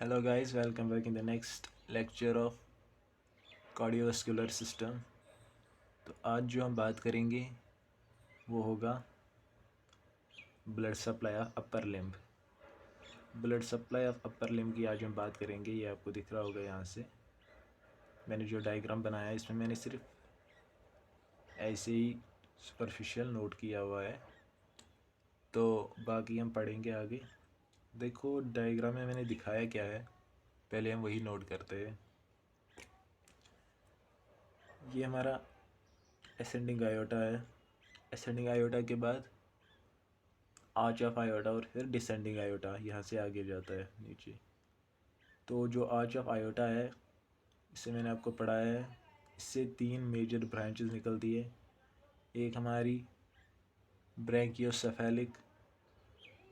Hello guys, welcome back in the next lecture of cardiovascular system. तो आज जो हम बात करेंगे वो होगा blood supply of upper limb. Blood supply of upper limb की आज हम बात करेंगे। ये आपको दिख रहा होगा यहाँ से मैंने जो डायग्राम बनाया है, इसमें मैंने सिर्फ ऐसे ही सुपरफिशियल नोट किया हुआ है, तो बाकी हम पढ़ेंगे आगे। देखो डायग्राम में मैंने दिखाया क्या है, पहले हम वही नोट करते हैं। ये हमारा एसेंडिंग आयोटा है। एसेंडिंग आयोटा के बाद आर्च ऑफ आयोटा और फिर डिसेंडिंग आयोटा यहाँ से आगे जाता है नीचे। तो जो आर्च ऑफ आयोटा है, इसे मैंने आपको पढ़ाया है। इससे 3 मेजर ब्रांचेस निकलती है। एक हमारी ब्रैंकियोसेफेलिक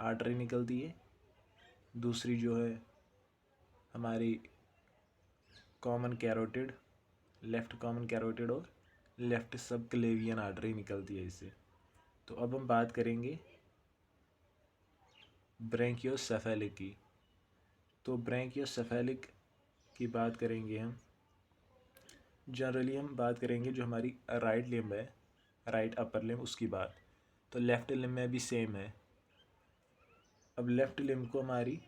आर्टरी निकलती है, दूसरी जो है हमारी common carotid, left common carotid और लेफ़्ट सबक्लेवियन आर्टरी निकलती है इससे। तो अब हम बात करेंगे ब्रैंकियोसेफेलिक की। तो ब्रैंकियोसेफेलिक की बात करेंगे हम। जनरली हम बात करेंगे जो हमारी राइट लिम्ब है, राइट अपर लिम्ब, उसकी बात। तो लेफ़्ट लिम्ब में भी सेम है। अब लेफ़्ट लिम्ब को हमारी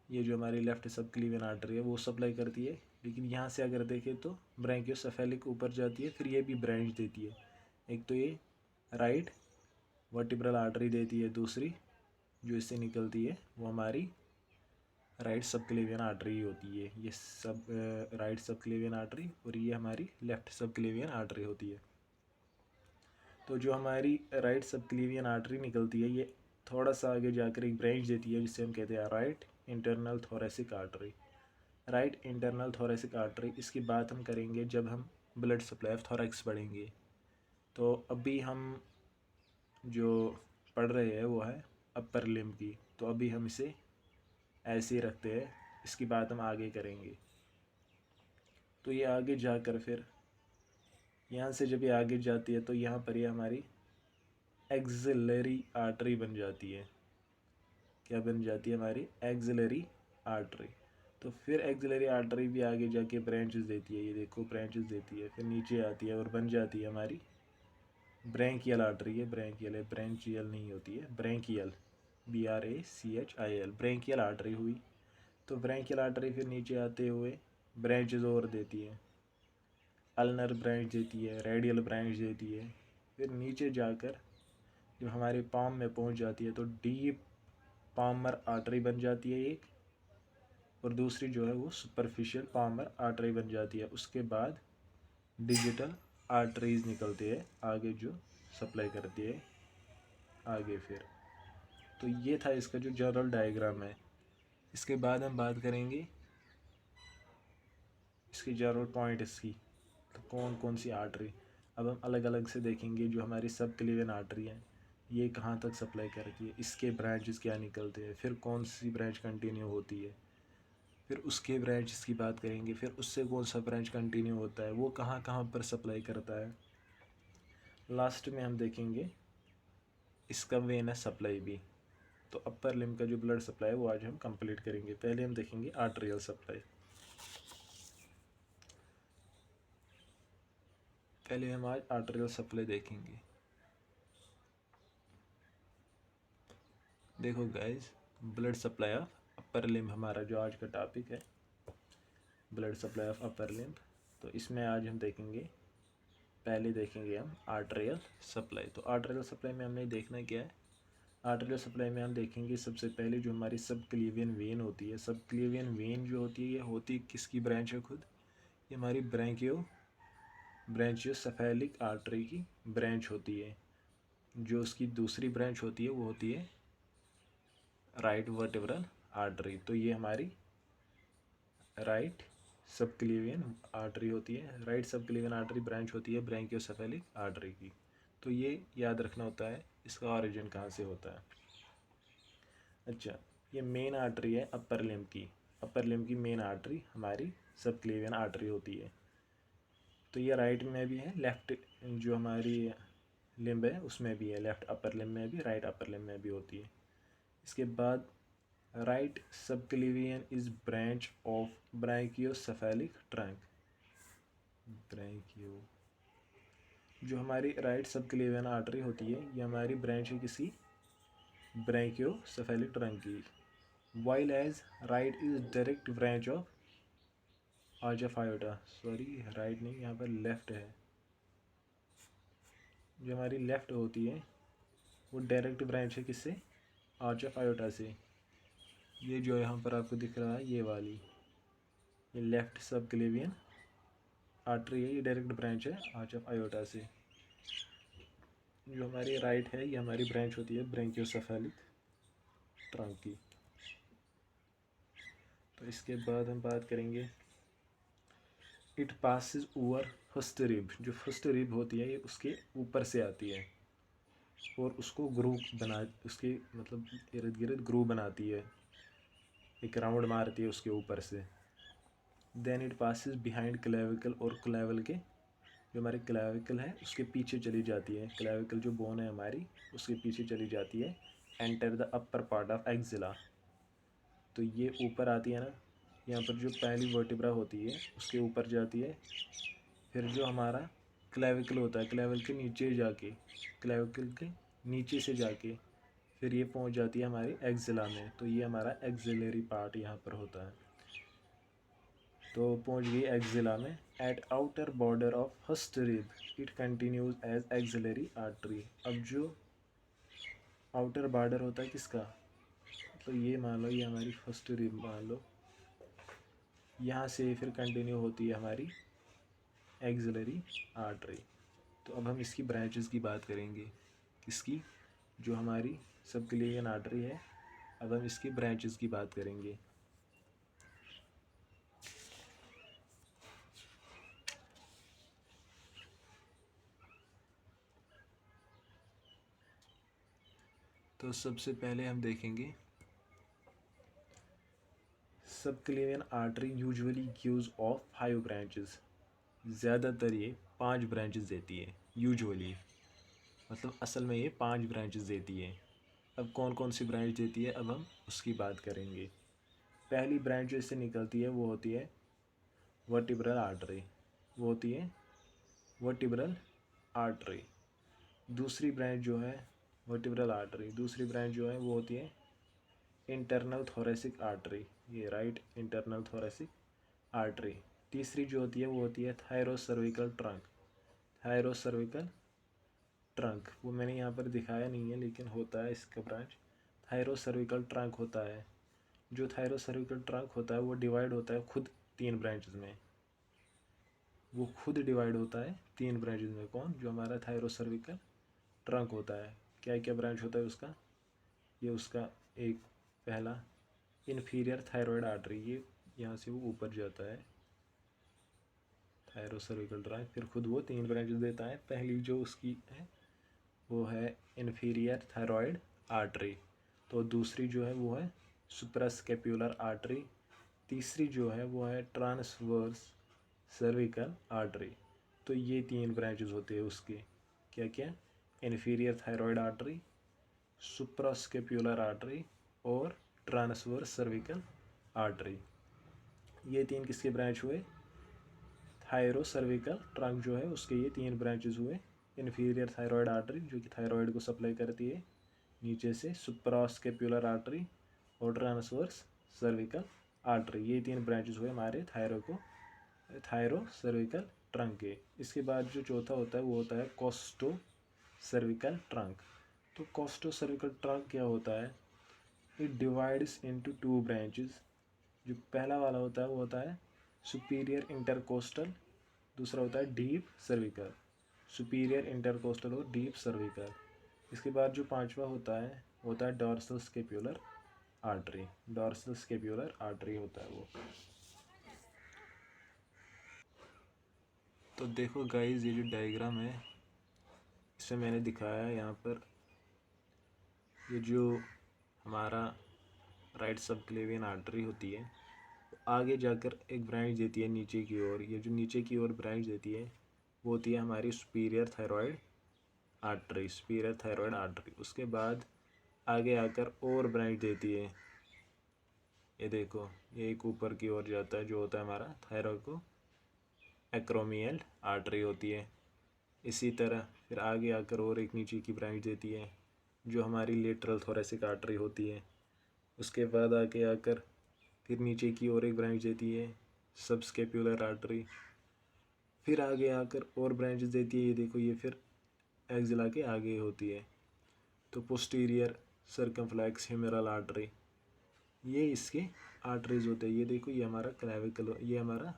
ये जो हमारी लेफ़्ट सबक्लीवियन आर्टरी है वो सप्लाई करती है, लेकिन यहाँ से अगर देखें तो ब्रैंकियोसेफेलिक ऊपर जाती है, फिर ये भी ब्रांच देती है। एक तो ये राइट वर्टिब्रल आर्टरी देती है, दूसरी जो इससे निकलती है वो हमारी राइट सबक्लेवियन आर्टरी होती है। ये सब राइट सबक्लेवियन आर्टरी और ये हमारी लेफ़्ट सबक्लेवियन आर्टरी होती है। तो जो हमारी राइट सबक्लेवियन आर्टरी निकलती है, ये थोड़ा सा आगे जाकर एक ब्रांच देती है जिसे हम कहते हैं right internal thoracic artery. Right internal thoracic artery, इसकी बात हम करेंगे जब हम ब्लड सप्लाई ऑफ थोरैक्स पढ़ेंगे। तो अभी हम जो पढ़ रहे हैं वो है अपर लिम्ब की, तो अभी हम इसे ऐसे ही रखते हैं, इसकी बात हम आगे करेंगे। तो ये आगे जाकर फिर यहाँ से जब ये आगे जाती है तो यहाँ पर ये हमारी एक्सिलरी आर्टरी बन जाती है। क्या बन जाती है? हमारी एक्सिलरी आर्टरी। तो फिर एक्सिलरी आर्टरी भी आगे जाके ब्रांचेस देती है, ये देखो ब्रांचेस देती है, फिर नीचे आती है और बन जाती है हमारी ब्रैंकियल आर्टरी। है ब्रैंकियल है, ब्रैंचियल नहीं होती है, ब्रैंकियल, BRACHIL, ब्रैंकियल आर्टरी हुई। तो ब्रैंकियल आर्टरी फिर नीचे आते हुए ब्रांचेस और देती है, अल्नर ब्रांच देती है, रेडियल ब्रांच देती है। फिर नीचे जाकर जब हमारे पाम में पहुंच जाती है तो डीप पामर आर्टरी बन जाती है एक, और दूसरी जो है वो सुपरफिशियल पामर आर्टरी बन जाती है। उसके बाद डिजिटल आर्टरीज निकलती है आगे जो सप्लाई करती है आगे फिर। तो ये था इसका जो जनरल डायग्राम है। इसके बाद हम बात करेंगे इसकी जनरल पॉइंट इसकी, तो कौन कौन सी आर्टरी। अब हम अलग अलग से देखेंगे। जो हमारी सब क्लीवियन आर्टरी है, ये कहाँ तक सप्लाई करती है, इसके ब्रांचेस क्या निकलते हैं, फिर कौन सी ब्रांच कंटिन्यू होती है, फिर उसके ब्रांचेस की बात करेंगे, फिर उससे कौन सा ब्रांच कंटिन्यू होता है, वो कहाँ कहाँ पर सप्लाई करता है। लास्ट में हम देखेंगे इसका वेनस सप्लाई भी। तो अपर लिम्ब का जो ब्लड सप्लाई है वो आज हम कंप्लीट करेंगे। पहले हम देखेंगे आर्टरियल सप्लाई। पहले हम आज आर्टरियल सप्लाई देखेंगे। देखो guys, blood supply of upper limb हमारा जो आज का टॉपिक है, blood supply of upper limb. तो इसमें आज हम देखेंगे, पहले देखेंगे हम आर्टरियल सप्लाई। तो आर्टरियल सप्लाई में हमने देखना क्या है। आर्टरियल सप्लाई में हम देखेंगे सबसे पहले जो हमारी सब क्लीवियन वेन होती है। सब क्लीवियन वेन जो होती है, ये होती किसकी ब्रांच है? खुद ये हमारी ब्रैंकियोसेफेलिक आर्टरी की ब्रांच होती है। जो उसकी दूसरी ब्रांच होती है वो होती है राइट वर्टिब्रल आर्टरी। तो ये हमारी राइट सबक्लीवियन आर्टरी होती है। राइट सबक्लीवियन आर्टरी ब्रांच होती है ब्रैंकियोसेफेलिक आर्टरी की। तो ये याद रखना होता है इसका ऑरिजिन कहाँ से होता है। अच्छा, ये मेन आर्टरी है अपर लिम्ब की। अपर लिम्ब की मेन आर्टरी हमारी सबक्लीवियन आर्टरी होती है। तो ये राइट में भी है, लेफ़्ट जो हमारी लिम्ब है उसमें भी है, लेफ़्ट अपर लिम्ब में भी, राइट अपर लिम्ब में भी होती है। इसके बाद right subclavian is branch of brachiocephalic trunk. Brachio, जो हमारी राइट सबक्लेवियन आर्टरी होती है ये हमारी ब्रांच है किसी ब्रांकियोसेफेलिक ट्रंक की। While as right is direct branch of arch of aorta, sorry right नहीं यहाँ पर लेफ्ट है, जो हमारी लेफ्ट होती है वो डायरेक्ट ब्रांच है किससे, आर्च ऑफ आयोटा से। ये जो यहाँ पर आपको दिख रहा है ये वाली, ये लेफ्ट सबक्लेवियन आर्टरी है, ये डायरेक्ट ब्रांच है आर्च ऑफ आयोटा से। जो हमारी राइट है ये हमारी ब्रांच होती है ब्रांकियोसेफेलिक ट्रंक की। तो इसके बाद हम बात करेंगे it passes over first rib, जो फर्स्ट रिब होती है ये उसके ऊपर से आती है और उसको ग्रूव बना, उसके मतलब इर्द गिर्द ग्रूव बनाती है, एक राउंड मारती है उसके ऊपर से। Then it passes behind clavicle, और क्लेवल के जो हमारे क्लेविकल है उसके पीछे चली जाती है, क्लेविकल जो बोन है हमारी उसके पीछे चली जाती है। Enter the upper part of axilla, तो ये ऊपर आती है ना, यहाँ पर जो पहली वर्टिब्रा होती है उसके ऊपर जाती है। फिर जो हमारा क्लेविकल होता है क्लेविकल के नीचे जाके, क्लेविकल के नीचे से जाके फिर ये पहुँच जाती है हमारी एक्जिला में। तो ये हमारा एक्जिलरी पार्ट यहाँ पर होता है। तो पहुँच गई एक्जिला में। At outer border of first rib it continues as axillary artery. अब जो आउटर बॉर्डर होता है किसका, तो ये मान लो ये हमारी फर्स्ट रिब मान लो, यहाँ से फिर कंटिन्यू होती है हमारी एक्सिलरी आर्टरी। तो अब हम इसकी ब्रांचेस की बात करेंगे, किसकी, जो हमारी सबक्लेवियन आर्टरी है, अब हम इसकी ब्रांचेस की बात करेंगे। तो सबसे पहले हम देखेंगे subclavian artery usually gives off 5 branches, ज़्यादातर ये 5 ब्रांचेस देती है यूजुअली, मतलब असल में ये 5 ब्रांचेस देती है। अब कौन कौन सी ब्रांच देती है अब हम उसकी बात करेंगे। पहली ब्रांच जो इससे निकलती है वो होती है वर्टिब्रल आर्टरी, वो होती है वर्टिब्रल आर्टरी। दूसरी ब्रांच जो है वर्टिब्रल आर्टरी, दूसरी ब्रांच जो है वो होती है इंटरनल थोरेसिक आर्टरी, ये राइट इंटरनल थोरेसिक आर्टरी। तीसरी जो होती है वो होती है थायरोसर्विकल ट्रंक, थायरोसर्विकल ट्रंक, वो मैंने यहाँ पर दिखाया नहीं है लेकिन होता है इसका ब्रांच, थायरोसर्विकल ट्रंक होता है। जो थायरोसर्विकल ट्रंक होता है वो डिवाइड होता है खुद 3 ब्रांचेस में, वो खुद डिवाइड होता है 3 ब्रांचेस में। कौन, जो हमारा थायरोसर्विकल ट्रंक होता है। क्या क्या ब्रांच होता है उसका, ये उसका एक पहला इन्फीरियर थायराइड आर्टरी, ये यहाँ से वो ऊपर जाता है थायरोसर्विकल ट्रंक, फिर खुद वो 3 ब्रांचेस देता है। पहली जो उसकी है वो है इन्फीरियर थायराइड आर्टरी, तो दूसरी जो है वो है सुप्रास्कैपुलर आर्टरी, तीसरी जो है वो है ट्रांसवर्स सर्विकल आर्टरी। तो ये 3 ब्रांचेस होते हैं उसके, क्या क्या, inferior thyroid artery, suprascapular artery और ट्रांसवर्स सर्विकल आर्टरी। ये 3 किसके ब्रांच हुए, थायरोसर्विकल ट्रंक जो है उसके ये 3 ब्रांचेस हुए। इन्फीरियर थायराइड आर्टरी जो कि थायराइड को सप्लाई करती है नीचे से, सुप्रास्कैपुलर आर्टरी और ट्रांसवर्स सर्विकल आर्टरी, ये 3 ब्रांचेस हुए हमारे थायरोसर्विकल ट्रंक के। इसके बाद जो चौथा होता है वो होता है कोस्टो सर्विकल ट्रंक। तो कोस्टो सर्विकल ट्रंक क्या होता है, इट डिवाइड्स इनटू 2 ब्रांचेस। जो पहला वाला होता है वो होता है सुपीरियर इंटरकोस्टल, दूसरा होता है डीप सर्विकल, सुपीरियर इंटरकोस्टल और डीप सर्विकल। इसके बाद जो पांचवा होता है वो होता है dorsal scapular artery, dorsal scapular artery होता है वो। तो देखो गाइस ये जो डायग्राम है इसमें मैंने दिखाया है यहाँ पर, ये जो हमारा राइट सबक्लेवियन आर्टरी होती है आगे जाकर एक ब्रांच देती है नीचे की ओर, ये जो नीचे की ओर ब्रांच देती है वो होती है हमारी superior thyroid artery, superior thyroid artery. उसके बाद आगे आकर और ब्रांच देती है ये देखो, ये एक ऊपर की ओर जाता है जो होता है हमारा थायरोको एक्रोमियल आर्टरी होती है। इसी तरह फिर आगे आकर और एक नीचे की ब्रांच देती है जो हमारी लेटरल थोरेसिक आर्टरी होती है। उसके बाद आगे आकर फिर नीचे की और एक ब्रांच देती है सबस्केपुलर आर्टरी। फिर आगे आकर और ब्रांचेस देती है, ये देखो ये फिर एक्सिला के आगे होती है। तो पोस्टीरियर सर्कमफ्लेक्स ह्यूमेरल आर्टरी, ये इसके आर्टरीज होते हैं। ये देखो ये हमारा क्लेविकल, ये हमारा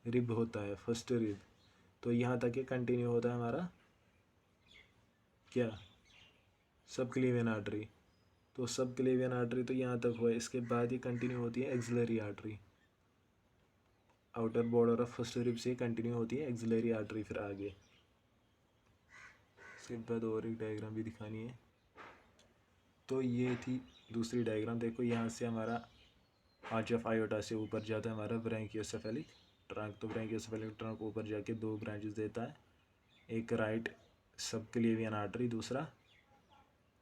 रिब होता है, फर्स्ट रिब। तो यहाँ तक ये कंटिन्यू होता है हमारा क्या, सब क्लेवियन आर्टरी। तो सब क्लेवियन आर्टरी तो यहाँ तक हुआ है। इसके बाद ये कंटिन्यू होती है axillary artery, outer border of first rib से कंटिन्यू होती है एक्सिलरी आर्टरी फिर आगे। इसके बाद और एक डायग्राम भी दिखानी है। तो ये थी दूसरी डायग्राम। देखो यहाँ से हमारा आर्च ऑफ आयोटा से ऊपर जाता है हमारा ब्रैंकियोसेफेलिक ट्रंक। तो ब्रैंकियोसेफेलिक ट्रंक ऊपर जाके दो ब्रांचेस देता है, एक राइट सबक्लेवियन आर्टरी, दूसरा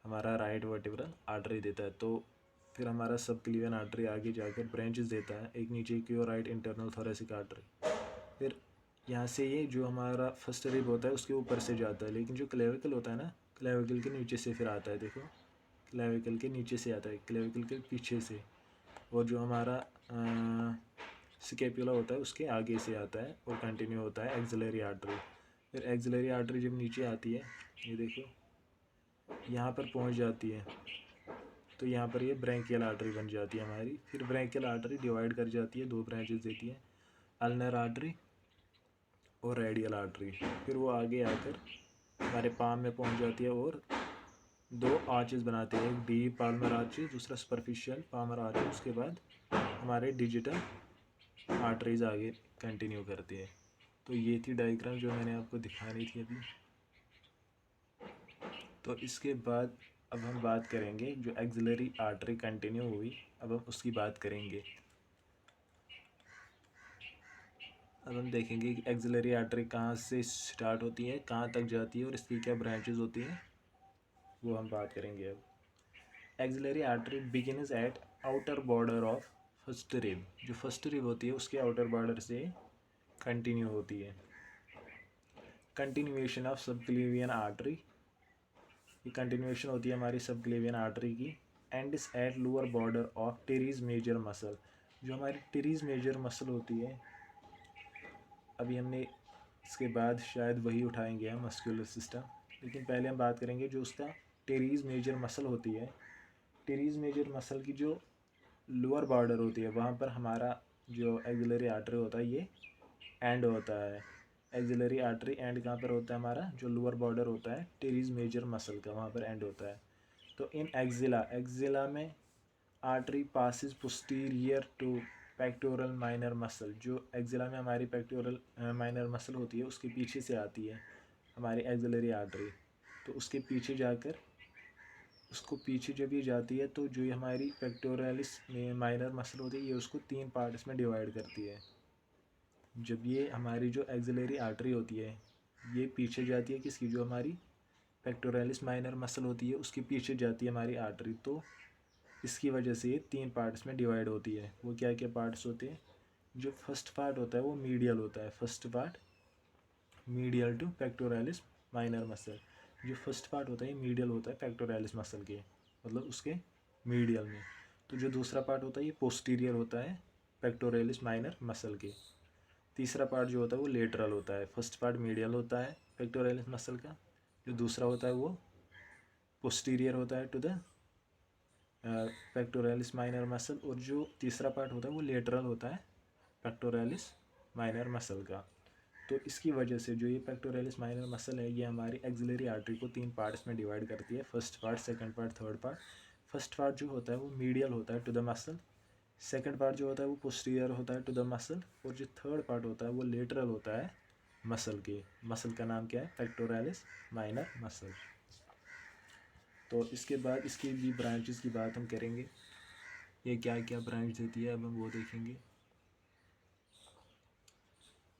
हमारा राइट वर्टिब्रल आर्टरी देता है। तो फिर हमारा सबक्लेवियन आर्टरी आगे जाकर ब्रांचेस देता है, एक नीचे की ओर राइट इंटरनल थोरेसिक आर्टरी। फिर यहाँ से ये जो हमारा फर्स्ट रिब होता है उसके ऊपर से जाता है, लेकिन जो क्लेविकल होता है ना, क्लेविकल के नीचे से फिर आता है। देखो क्लेविकल के नीचे से आता है, क्लेविकल के पीछे से। और जो हमारा स्केपुला होता है उसके आगे से आता है और कंटिन्यू होता है एक्सिलरी आर्टरी। फिर एक्सिलरी आर्टरी जब नीचे आती है, ये देखो यहाँ पर पहुँच जाती है, तो यहाँ पर ये ब्रैंकियल आर्टरी बन जाती है हमारी। फिर ब्रैंकियल आर्टरी डिवाइड कर जाती है, दो ब्रांचेस देती है, अल्नर आर्टरी और रेडियल आर्टरी। फिर वो आगे आकर हमारे पाम में पहुँच जाती है और दो आर्चेस बनाते हैं, एक डीप पाल्मर आर्चेस, दूसरा सुपरफिशियल पाल्मर आर्चेस। उसके बाद हमारे डिजिटल आर्टरीज आगे कंटिन्यू करती है। तो ये थी डायग्राम जो मैंने आपको दिखानी थी अभी। तो इसके बाद अब हम बात करेंगे जो एक्सिलरी आर्टरी कंटिन्यू हुई, अब हम उसकी बात करेंगे। अब हम देखेंगे कि एक्सिलरी आर्टरी कहाँ से स्टार्ट होती है, कहाँ तक जाती है और इसकी क्या ब्रांचेस होती हैं, वो हम बात करेंगे अब। Axillary artery begins at outer border of first rib. जो फर्स्ट रिब होती है उसके आउटर बॉर्डर से कंटिन्यू होती है। कंटिन्यूएशन ऑफ सबक्लेवियन आर्टरी, ये कंटिन्यूएशन होती है हमारी सबक्लेवियन आर्टरी की। Ends at lower border of teres major muscle. जो हमारी टेरीज मेजर मसल होती है, अभी हमने इसके बाद शायद वही उठाएंगे हम, मस्कुलर सिस्टम। लेकिन पहले हम बात करेंगे जो उसका टेरीज मेजर मसल होती है। टेरीज मेजर मसल की जो लोअर बॉर्डर होती है वहाँ पर हमारा जो एक्सिलरी आर्टरी होता है ये एंड होता है। एक्सिलरी आर्टरी एंड कहाँ पर होता है हमारा, जो लोअर बॉर्डर होता है टेरीज मेजर मसल का, वहाँ पर एंड होता है। तो इन एक्सिला में artery passes posterior to pectoral minor muscle. जो एक्सिला में हमारी पेक्टोरल माइनर मसल होती है उसके पीछे से आती है हमारी एक्सिलरी आर्टरी। तो उसके पीछे जाकर, उसको पीछे जब ये जाती है तो जो ये हमारी पेक्टोरलिस माइनर मसल होती है ये उसको तीन पार्ट्स में डिवाइड करती है। जब ये हमारी जो एक्सिलरी आर्टरी होती है ये पीछे जाती है किसकी, जो हमारी पेक्टोरलिस माइनर मसल होती है उसके पीछे जाती है हमारी आर्टरी। तो इसकी वजह से ये तीन पार्ट्स में डिवाइड होती है। वो क्या क्या पार्ट्स होते हैं, जो फर्स्ट पार्ट होता है वो मीडियल होता है, first part medial to pectoralis minor muscle. जो फर्स्ट पार्ट होता है ये मीडियल होता है पेक्टोरलिस मसल के, मतलब उसके मीडियल में। तो जो दूसरा पार्ट होता है ये पोस्टीरियर होता है पेक्टोरलिस माइनर मसल के। तीसरा पार्ट जो होता है वो लेटरल होता है। फर्स्ट पार्ट मीडियल होता है पेक्टोरलिस मसल का, जो दूसरा होता है वो पोस्टीरियर होता है to the pectoralis minor muscle, और जो तीसरा पार्ट होता है वो लेटरल होता है पेक्टोरलिस माइनर मसल का। तो इसकी वजह से जो ये पेक्टोरलिस माइनर मसल है ये हमारी एक्सिलरी आर्टरी को तीन पार्ट्स में डिवाइड करती है, first part, second part, third part. First part जो होता है वो मीडियल होता है to the muscle, second part जो होता है वो पोस्टीरियर होता है टू द मसल, और जो थर्ड पार्ट होता है वो लेटरल होता है मसल के। मसल का नाम क्या है, पेक्टोरलिस माइनर मसल। तो इसके बाद इसकी भी ब्रांचेस की बात हम करेंगे, ये क्या क्या ब्रांच देती है अब हम वो देखेंगे।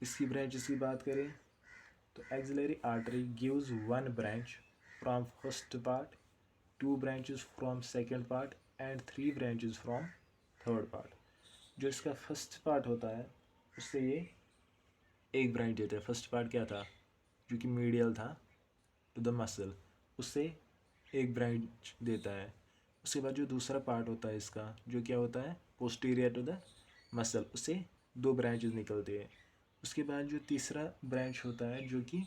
इसकी ब्रांचेस की बात करें तो axillary artery gives one branch from first part, two branches from second part and three branches from third part. जो इसका फर्स्ट पार्ट होता है उससे ये एक ब्रांच देता है। फर्स्ट पार्ट क्या था, जो कि मीडियल था टू द मसल, उससे एक ब्रांच देता है। उसके बाद जो दूसरा पार्ट होता है इसका, जो क्या होता है, पोस्टीरियर टू द मसल, उससे दो ब्रांचेस निकलते हैं। उसके बाद जो तीसरा ब्रांच होता है जो कि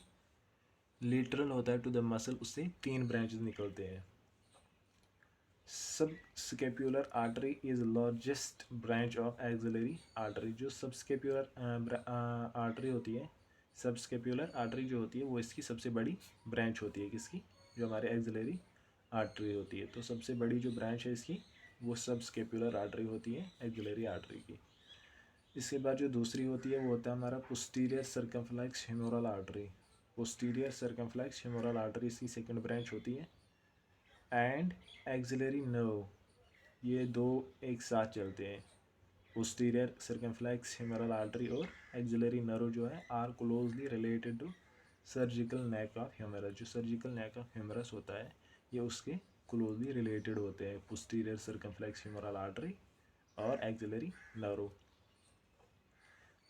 लेटरल होता है टू द मसल, उससे तीन ब्रांचेस निकलते हैं। सब scapular artery is largest branch of axillary artery. जो सब स्केपुलर आर्टरी होती है, सब स्केपुलर आर्टरी जो होती है वो इसकी सबसे बड़ी ब्रांच होती है। किसकी, जो हमारे एक्सिलरी आर्टरी होती है। तो सबसे बड़ी जो ब्रांच है इसकी वो सब स्केपुलर आर्टरी होती है, एक्सिलरी आर्टरी की। इसके बाद जो दूसरी होती है वो होता है हमारा posterior circumflex femoral artery. Posterior circumflex femoral artery इसकी सेकंड ब्रांच होती है। एंड एक्सिलरी नर्व, ये दो एक साथ चलते हैं। पोस्टीरियर सर्कमफ्लेक्स फेमोरल आर्टरी और एक्सिलरी नर्व जो है are closely related to surgical neck of humerus. जो सर्जिकल नेक ऑफ ह्यूमरस होता है ये उसके क्लोजली रिलेटेड होते हैं, पोस्टीरियर सर्कमफ्लेक्स फेमोरल आर्टरी और एक्सिलरी नर्व।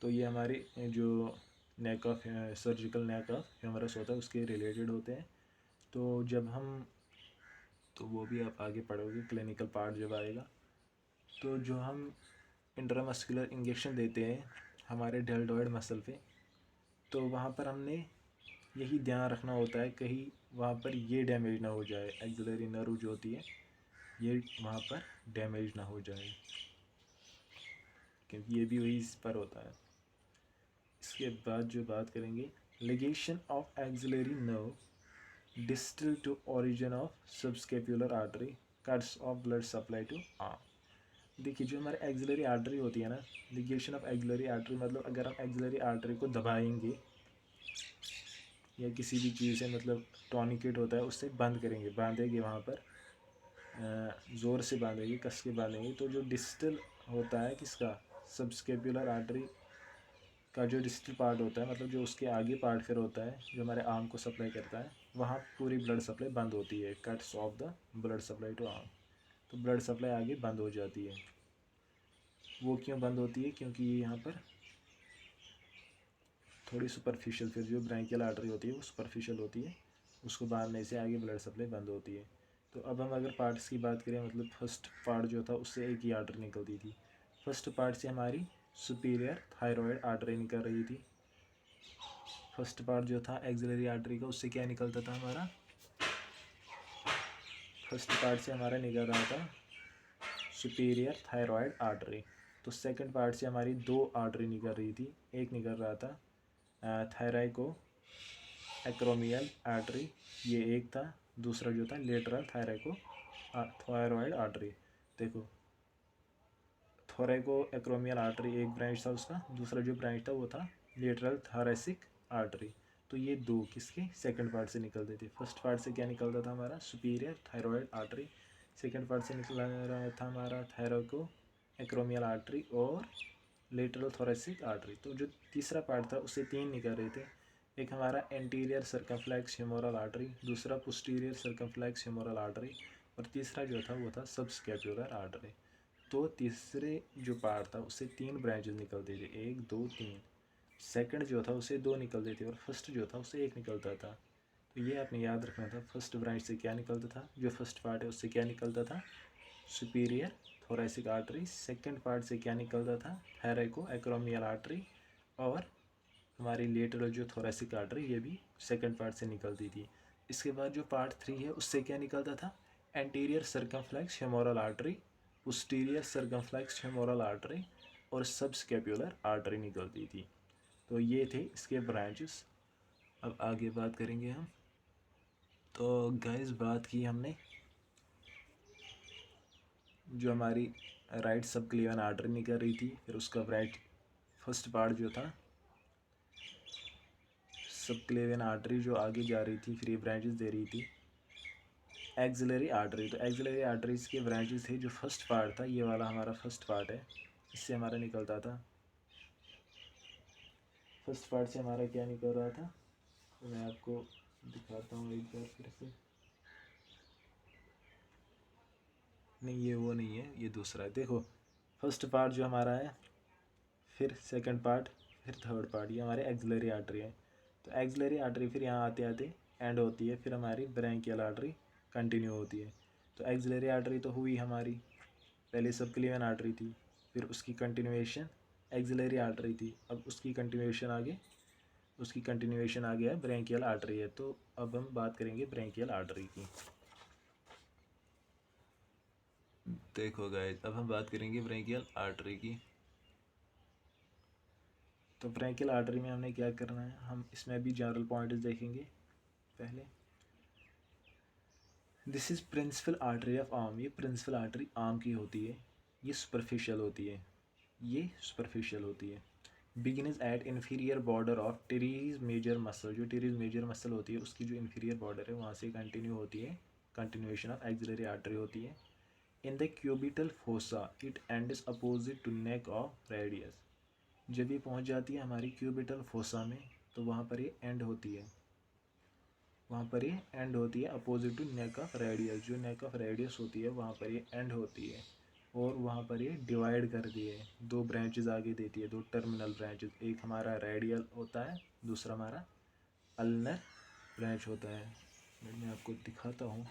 तो ये हमारे जो neck of surgical neck of humerus होता है उसके रिलेटेड होते हैं। तो जब हम, तो वो भी आप आगे पढ़ोगे क्लिनिकल पार्ट जब आएगा। तो जो हम इंट्रामस्कुलर इंजेक्शन देते हैं हमारे डेल्टॉइड मसल पे, तो वहाँ पर हमने यही ध्यान रखना होता है कहीं वहाँ पर ये डैमेज ना हो जाए, एक्सिलरी नर्व जो होती है ये वहाँ पर डैमेज ना हो जाए, क्योंकि ये भी वही इस पर होता है। इसके बाद जो बात करेंगे, ligation of axillary nerve distal to origin of subscapular artery cuts off blood supply to arm. देखिए जो हमारे एक्सिलरी आर्टरी होती है ना, लिगेशन ऑफ एक्सिलरी आर्टरी मतलब अगर हम एक्सिलरी आर्टरी को दबाएंगे या किसी भी चीज़ से, मतलब टॉनिकेट होता है उससे बंद करेंगे, बांधेंगे वहाँ पर ज़ोर से बांधेंगे, कस के बांधेंगे, तो जो डिस्टल होता है किसका, सबस्केपुलर आर्टरी का जो डिस्टल पार्ट होता है, मतलब जो उसके आगे पार्ट फिर होता है जो हमारे आर्म को सप्लाई करता है, वहाँ पूरी ब्लड सप्लाई बंद होती है। Cuts off the blood supply to arm, तो ब्लड सप्लाई आगे बंद हो जाती है। वो क्यों बंद होती है, क्योंकि यहाँ पर थोड़ी सुपरफिशियल, फिर जो ब्रैंकियल आर्टरी होती है वो सुपरफिशियल होती है, उसको बांधने से आगे ब्लड सप्लाई बंद होती है। तो अब हम अगर पार्ट्स की बात करें, मतलब फर्स्ट पार्ट जो था उससे एक ही आर्टरी निकलती थी। फर्स्ट पार्ट से हमारी सुपीरियर थायराइड आर्टरी निकल रही थी। फर्स्ट पार्ट जो था एक्सिलरी आर्टरी का, उससे क्या निकलता था हमारा, फर्स्ट पार्ट से हमारा निकल रहा था सुपीरियर थायराइड आर्टरी। तो सेकंड पार्ट से हमारी दो आर्टरी निकल रही थी, एक निकल रहा था थायराइको एक्रोमियल आर्टरी, ये एक था, दूसरा जो था लेटरल थायराइको थायराइड आर्टरी। देखो थोरैको एक्रोमियल आर्टरी एक ब्रांच था उसका, दूसरा जो ब्रांच था वो था लेटरल थायरेसिक आर्टरी। तो ये दो किसके सेकंड पार्ट से निकलते थे। फर्स्ट पार्ट से क्या निकलता था हमारा, superior thyroid artery. Second part से निकल रहा था हमारा थायरोको एक्रोमियल आर्टरी और लेटरल थोरेसिक आर्टरी। तो जो तीसरा पार्ट था उससे तीन निकल रहे थे, एक हमारा एंटीरियर सर्कमफ्लेक्स फेमोरल आर्टरी, दूसरा पोस्टीरियर सर्कमफ्लेक्स फेमोरल आर्टरी और तीसरा जो था वो था सबस्कैपुलर आर्टरी। तो तीसरे जो पार्ट था उससे तीन ब्रांचेस निकलते थे, एक दो तीन। सेकंड जो था उससे दो निकलते थे और फर्स्ट जो था उससे एक निकलता था। तो ये आपने याद रखना था, फर्स्ट ब्रांच से क्या निकलता था, जो फर्स्ट पार्ट है उससे क्या निकलता था, superior thoracic artery. Second part से क्या निकलता था, थायराइको एक्रोमियल आर्टरी। और हमारी लेटरल जो थोरेसिक आर्टरी ये भी सेकंड पार्ट से निकलती थी। इसके बाद जो पार्ट 3 है उससे क्या निकलता था, anterior circumflex femoral artery, posterior circumflex femoral artery और सबस्कैपुलर आर्टरी निकलती थी। तो ये थे इसके ब्रांचेस। अब आगे बात करेंगे हम। तो गाइस बात की हमने जो हमारी राइट सब क्लीवन आर्टरी निकल रही थी, फिर उसका राइट फर्स्ट पार्ट जो था सब क्लेवियन आर्टरी जो आगे जा रही थी, फिर ये ब्रांचेस दे रही थी एक्सिलरी आर्टरी। तो एक्सिलरी आर्टरीज के ब्रांचेस थे, जो फर्स्ट पार्ट था ये वाला हमारा फर्स्ट पार्ट है, इससे हमारा निकलता था, फर्स्ट पार्ट से हमारा क्या निकल रहा था, तो मैं आपको दिखाता हूँ एक बार फिर से। नहीं ये वो नहीं है, ये दूसरा है। देखो फर्स्ट पार्ट जो हमारा है, फिर सेकंड पार्ट, फिर थर्ड पार्ट, ये हमारे एक्सिलरी आर्टरी है। तो एक्सिलरी आर्टरी फिर यहाँ आते आते एंड होती है, फिर हमारी ब्रैंकियल आर्टरी कंटिन्यू होती है। तो एक्सिलरी आर्टरी तो हुई हमारी, पहले सबक्लेवियन आर्टरी थी, फिर उसकी कंटिन्यूएशन एक्सिलरी आर्टरी थी, अब उसकी कंटिन्यूएशन आ गया ब्रैंकियल आर्टरी है। तो अब हम बात करेंगे ब्रैंकियल आर्टरी की। देखो गाइस, अब हम बात करेंगे ब्रैंकियल आर्टरी की। तो ब्रैंकियल आर्टरी में हमने क्या करना है, हम इसमें भी जनरल पॉइंट्स देखेंगे। पहले this is principal artery of arm, ये प्रिंसिपल आर्टरी आर्म की होती है, ये सुपरफिशियल होती है, ये सुपरफिशियल होती है। Begins at inferior border of teres major muscle, जो टेरीज मेजर मसल होती है उसकी जो इन्फीरियर बॉर्डर है वहाँ से कंटिन्यू होती है, कंटिन्यूएशन ऑफ एक्सिलरी आर्टरी होती है। In the cubital fossa it ends opposite to neck of radius, जब ये पहुँच जाती है हमारी क्यूबिटल फोसा में तो वहाँ पर ये एंड होती है, वहाँ पर ये एंड होती है opposite to neck of radius, जो नेक ऑफ रेडियस होती है वहाँ पर ये एंड होती है। और वहाँ पर ये डिवाइड कर दिए, दो ब्रांचेस आगे देती है, दो टर्मिनल ब्रांचेस, एक हमारा रेडियल होता है, दूसरा हमारा अल्नर ब्रांच होता है। मैं आपको दिखाता हूँ।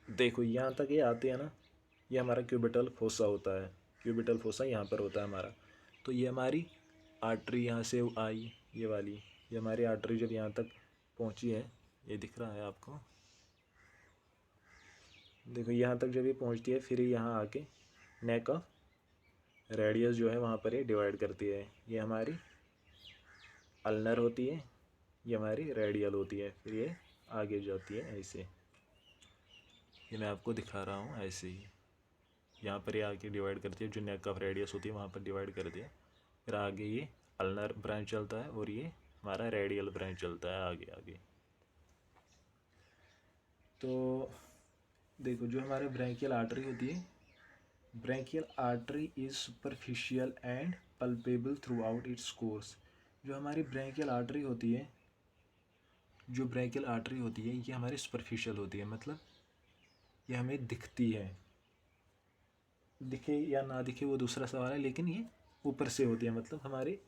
देखो यहाँ तक ये आते हैं ना, ये हमारा क्यूबिटल फोसा होता है, क्यूबिटल फोसा यहाँ पर होता है हमारा। तो ये हमारी आर्टरी यहाँ से आई, ये वाली, ये हमारी आर्टरी जब यहाँ तक पहुँची है, ये दिख रहा है आपको, देखो यहाँ तक जब ये पहुँचती है फिर यहाँ आके नेक ऑफ रेडियस जो है वहाँ पर ये डिवाइड करती है, ये हमारी अल्नर होती है, ये हमारी रेडियल होती है, फिर ये आगे जाती है ऐसे, ये मैं आपको दिखा रहा हूँ ऐसे ही, यहाँ पर ये आके डिवाइड करती है, जो नेक ऑफ रेडियस होती है वहाँ पर डिवाइड कर दिया, फिर आगे ये अल्नर ब्रांच चलता है और ये हमारा रेडियल ब्रांच चलता है आगे आगे। तो देखो जो हमारे ब्रैंकियल आर्टरी होती है, branchial artery is superficial and palpebral through out its course, जो हमारी ब्रैंकियल आर्टरी होती है, जो ब्रैंकियल आर्टरी होती है ये हमारी सुपरफिशियल होती है, मतलब ये हमें दिखती है, दिखे या ना दिखे वो दूसरा सवाल है, लेकिन ये ऊपर से होती है, मतलब हमारे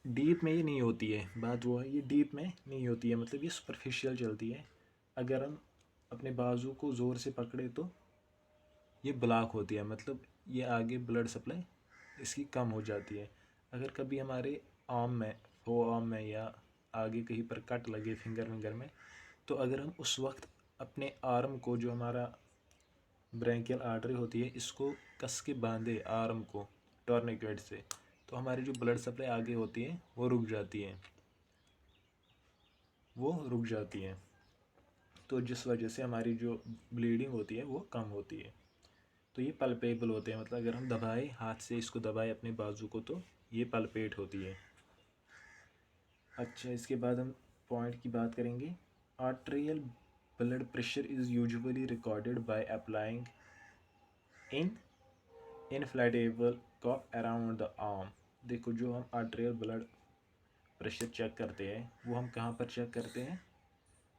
डीप में ये नहीं होती है, बात वो है, ये डीप में नहीं होती है, मतलब ये सुपरफिशियल चलती है। अगर हम अपने बाजू को ज़ोर से पकड़े तो ये ब्लॉक होती है, मतलब ये आगे ब्लड सप्लाई इसकी कम हो जाती है। अगर कभी हमारे आर्म में, फो आर्म में या आगे कहीं पर कट लगे फिंगर विंगर में, तो अगर हम उस वक्त अपने आर्म को, जो हमारा ब्रैंकियल आर्टरी होती है, इसको कस के बांधे आर्म को टॉर्निकेट से, तो हमारी जो ब्लड सप्लाई आगे होती है वो रुक जाती है, वो रुक जाती है। तो जिस वजह से हमारी जो ब्लीडिंग होती है वो कम होती है। तो ये पल्पेबल होते हैं, मतलब अगर हम दबाए हाथ से इसको दबाए अपने बाजू को तो ये पल्पेट होती है। अच्छा, इसके बाद हम पॉइंट की बात करेंगे। Arterial blood pressure is usually recorded by applying in inflatable cup around the arm. देखो जो हम आर्टेरियल ब्लड प्रेशर चेक करते हैं वो हम कहाँ पर चेक करते हैं,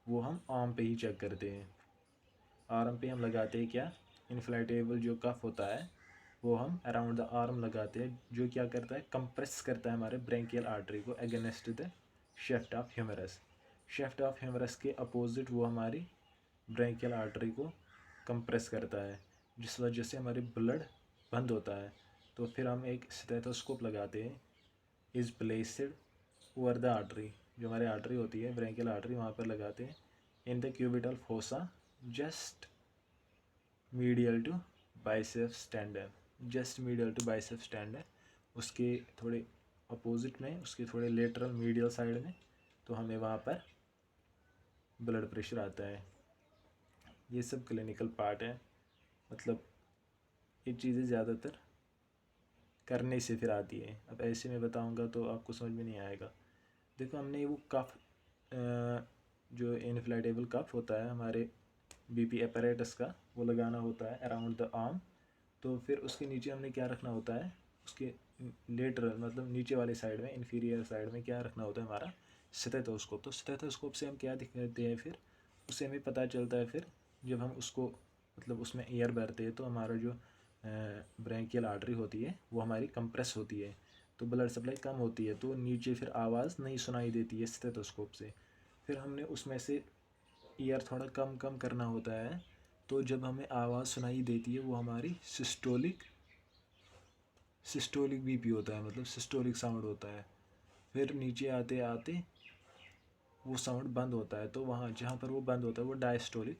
वो हम आर्म पे ही चेक करते हैं। आर्म पे हम लगाते हैं क्या, इन्फ्लेटेबल जो कफ होता है वो हम अराउंड द आर्म लगाते हैं, जो क्या करता है, कंप्रेस करता है हमारे ब्रैंकियल आर्टरी को against the shaft of humerus. Shaft of humerus के अपोजिट वो हमारी ब्रैंकियल आर्टरी को कंप्रेस करता है, जिस वजह से हमारी ब्लड बंद होता है। तो फिर हम एक स्टेथोस्कोप लगाते हैं, is placed over the artery, जो हमारी आर्टरी होती है ब्रैंकियल आर्टरी वहाँ पर लगाते हैं, in the cubital fossa just medial to biceps tendon, just medial to biceps tendon, उसके थोड़े अपोजिट में, उसके थोड़े लेटरल मीडियल साइड में, तो हमें वहाँ पर ब्लड प्रेशर आता है। ये सब क्लिनिकल पार्ट है, मतलब ये चीज़ें ज़्यादातर करने से फिर आती है, अब ऐसे में बताऊँगा तो आपको समझ में नहीं आएगा। देखो हमने वो कफ, जो इन्फ्लेटेबल कफ होता है हमारे बीपी अपैरेटस का, वो लगाना होता है अराउंड द आर्म। तो फिर उसके नीचे हमने क्या रखना होता है, उसके लेटरल मतलब नीचे वाले साइड में, इन्फीरियर साइड में क्या रखना होता है हमारा स्टेथोस्कोप। तो स्टेथोस्कोप से हम क्या दिखाते हैं, फिर उससे हमें पता चलता है फिर जब हम उसको मतलब उसमें एयर भरते हैं तो हमारा जो ब्रैंकियल आर्टरी होती है वो हमारी कंप्रेस होती है, तो ब्लड सप्लाई कम होती है, तो नीचे फिर आवाज़ नहीं सुनाई देती है स्टेथोस्कोप से। फिर हमने उसमें से ईयर थोड़ा कम कम करना होता है, तो जब हमें आवाज़ सुनाई देती है वो हमारी सिस्टोलिक बीपी होता है, मतलब सिस्टोलिक साउंड होता है। फिर नीचे आते आते वो साउंड बंद होता है, तो वहाँ जहाँ पर वो बंद होता है वो डायस्टोलिक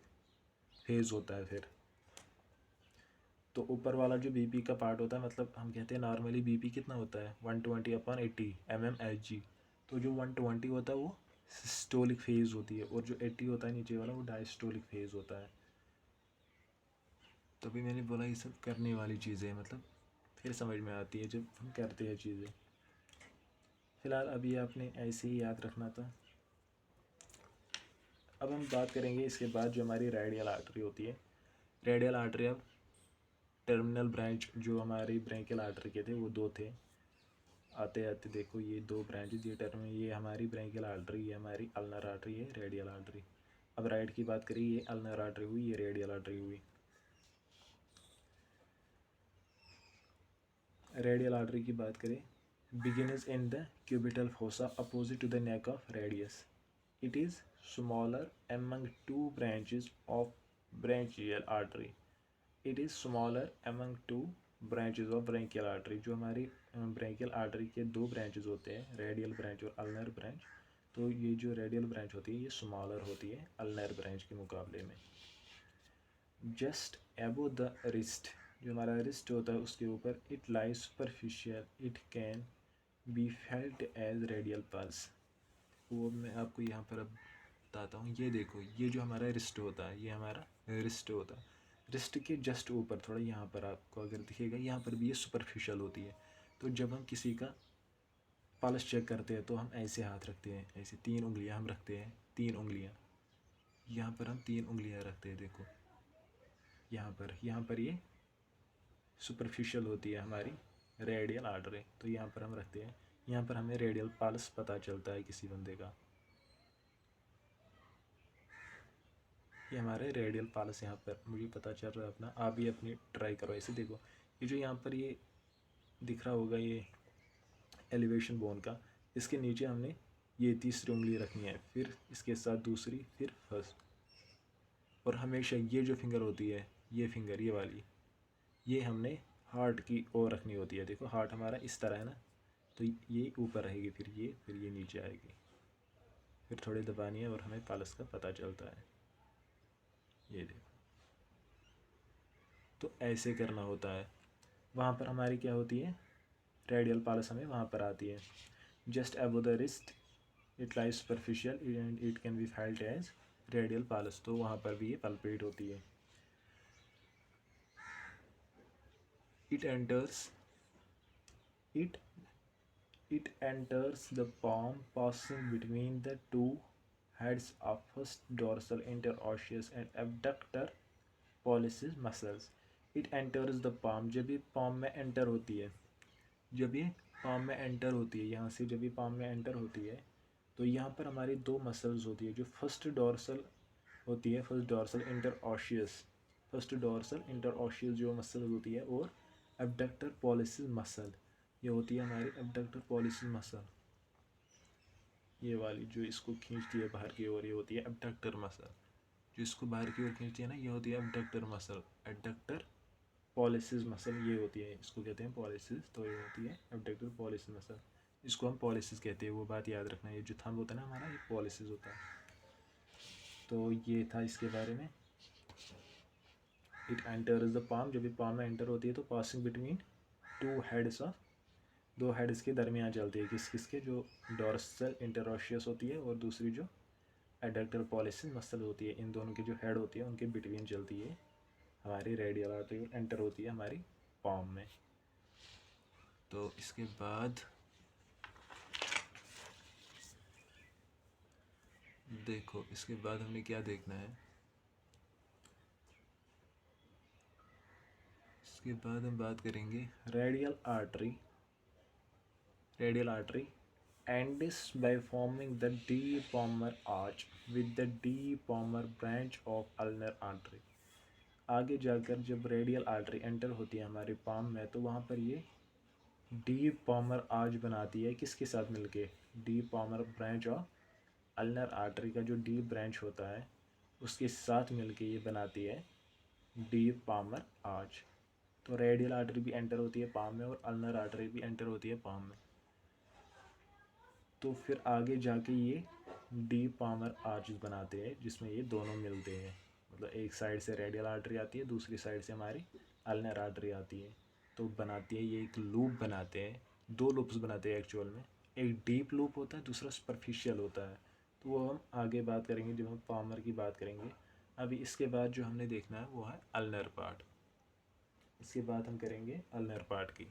फेज होता है। फिर तो ऊपर वाला जो बीपी का पार्ट होता है, मतलब हम कहते हैं नॉर्मली बीपी कितना होता है 120/80 mmHg, तो जो 120 होता है वो सिस्टोलिक फेज होती है, और जो 80 होता है नीचे वाला वो डायस्टोलिक फेज होता है। तभी मैंने बोला ये सब करने वाली चीज़ें हैं, मतलब फिर समझ में आती है जब हम करते हैं चीज़ें। फ़िलहाल अभी आपने ऐसे ही याद रखना था। अब हम बात करेंगे इसके बाद जो हमारी रेडियल आर्टरी होती है। रेडियल आर्टरी अब टर्मिनल ब्रांच जो हमारी ब्रैंकियल आर्टरी के थे वो दो थे। आते आते देखो ये दो ब्रांचेज, ये टर्म, ये हमारी ब्रैंकियल आर्टरी, ये हमारी अल्नर आर्टरी है, रेडियल आर्टरी। अब राइट की बात करिए, ये अल्नर आर्टरी हुई, ये रेडियल आर्टरी हुई। रेडियल आर्टरी की बात करें, begins in the cubital fossa opposite to the neck of radius. It is smaller among two branches of branchial artery. It is smaller among two branches of branchial artery. जो हमारी branchial artery के दो branches होते हैं, radial branch और ulnar branch, तो ये जो रेडियल ब्रांच होती है ये स्मॉलर होती है अल्नर ब्रांच के मुकाबले में। जस्ट एबो द रिस्ट, जो हमारा रिस्ट होता है उसके ऊपर, it lies superficial, it can be felt as radial pulse. वो मैं आपको यहाँ पर अब बताता हूँ। ये देखो, ये जो हमारा रिस्ट होता है, ये हमारा रिस्ट होता है, रिस्ट के जस्ट ऊपर थोड़ा यहाँ पर आपको अगर दिखेगा, यहाँ पर भी ये सुपरफिशियल होती है। तो जब हम किसी का पल्स चेक करते हैं तो हम ऐसे हाथ रखते हैं, ऐसे 3 उंगलियाँ हम रखते हैं, 3 उंगलियाँ यहाँ पर हम 3 उंगलियाँ रखते हैं। देखो यहाँ पर ये सुपरफिशियल होती है हमारी रेडियल आर्टरी, तो यहाँ पर हम रखते हैं। यहाँ पर हमें रेडियल पल्स पता चलता है किसी बंदे का, ये हमारे रेडियल पल्स यहाँ पर मुझे पता चल रहा है अपना। आप भी अपनी ट्राई करो ऐसे। देखो ये जो यहाँ पर ये दिख रहा होगा ये एलिवेशन बोन का, इसके नीचे हमने ये तीसरी उंगली रखनी है, फिर इसके साथ दूसरी, फिर फर्स्ट, और हमेशा ये जो फिंगर होती है, ये फिंगर ये वाली, ये हमने हार्ट की ओर रखनी होती है। देखो हार्ट हमारा इस तरह है ना, तो ये ऊपर रहेगी, फिर ये नीचे आएगी, फिर थोड़ी दबानी है और हमें पल्स का पता चलता है। ये देखो, तो ऐसे करना होता है। वहाँ पर हमारी क्या होती है, रेडियल पल्स हमें वहाँ पर आती है। Just above the wrist it lies superficial and it can be felt as radial pulse, तो वहाँ पर भी ये पल्पेट होती है। It enters it it enters the palm, passing between the two heads of first dorsal interosseous and abductor pollicis muscles. It enters the palm, जब ये palm में enter होती है, जब ये palm में enter होती है, यहाँ से जब ये palm में enter होती है, तो यहाँ पर हमारी दो मसल्स होती है, जो फर्स्ट डोर्सल होती है, फर्स्ट डोर्सल इंटरऑशियस जो मसल होती है, और एबडक्टर पॉलिसिस मसल, ये होती है हमारी एबडक्टर पॉलिसिस मसल, ये वाली जो इसको खींचती है बाहर की ओर, ये होती है एबडक्टर मसल। जो इसको बाहर की ओर खींचती है ना, ये होती है abductor muscle, abductor pollicis muscle ये होती है, इसको कहते हैं पॉलिसिस, तो ये होती है एबडक्टर पॉलिसिस मसल, इसको हम पॉलिसिस कहते हैं। वो बात याद रखना, ये जो थंब होता है ना हमारा, ये पॉलिसिस होता है। तो ये था इसके बारे में। इट एंटर्स द पाम, जब भी पाम में एंटर होती है तो passing between two heads of, दो हेड्स के दरमियान चलती है, किसके जो डोर्सल इंटरऑशियस होती है और दूसरी जो एडक्टर पॉलिसिस मसल होती है, इन दोनों की जो हेड होती है उनके बिटवीन चलती है हमारी रेडियल आर्टरी और एंटर होती है हमारी पाम में। तो इसके बाद देखो, इसके बाद हमें क्या देखना है, उसके बाद हम बात करेंगे radial artery. Radial artery ends by forming the deep palmar arch with the deep palmar branch of ulnar artery। आगे जाकर जब रेडियल आर्टरी एंटर होती है हमारे पाम में तो वहाँ पर ये डीप पामर आर्च बनाती है, किसके साथ मिलके, डीप पामर ब्रांच और अल्नर आर्टरी का जो डीप ब्रांच होता है उसके साथ मिलके ये बनाती है डीप पामर आर्च। तो रेडियल आर्टरी भी एंटर होती है पाम में और अल्नर आर्टरी भी एंटर होती है पाम में। तो फिर आगे जाके ये डीप पामर आर्चेस बनाते हैं जिसमें ये दोनों मिलते हैं, मतलब एक साइड से रेडियल आर्टरी आती है, दूसरी साइड से हमारी अल्नर आर्टरी आती है, तो बनाती है ये एक लूप बनाते हैं। दो लूप्स बनाते हैं एक्चुअल में, एक डीप लूप होता है, दूसरा सुपरफिशियल होता है। तो वो हम आगे बात करेंगे जब हम पामर की बात करेंगे। अभी इसके बाद जो हमने देखना है वो है अल्नर पार्ट। इसके बाद हम करेंगे अल्नर पार्ट की।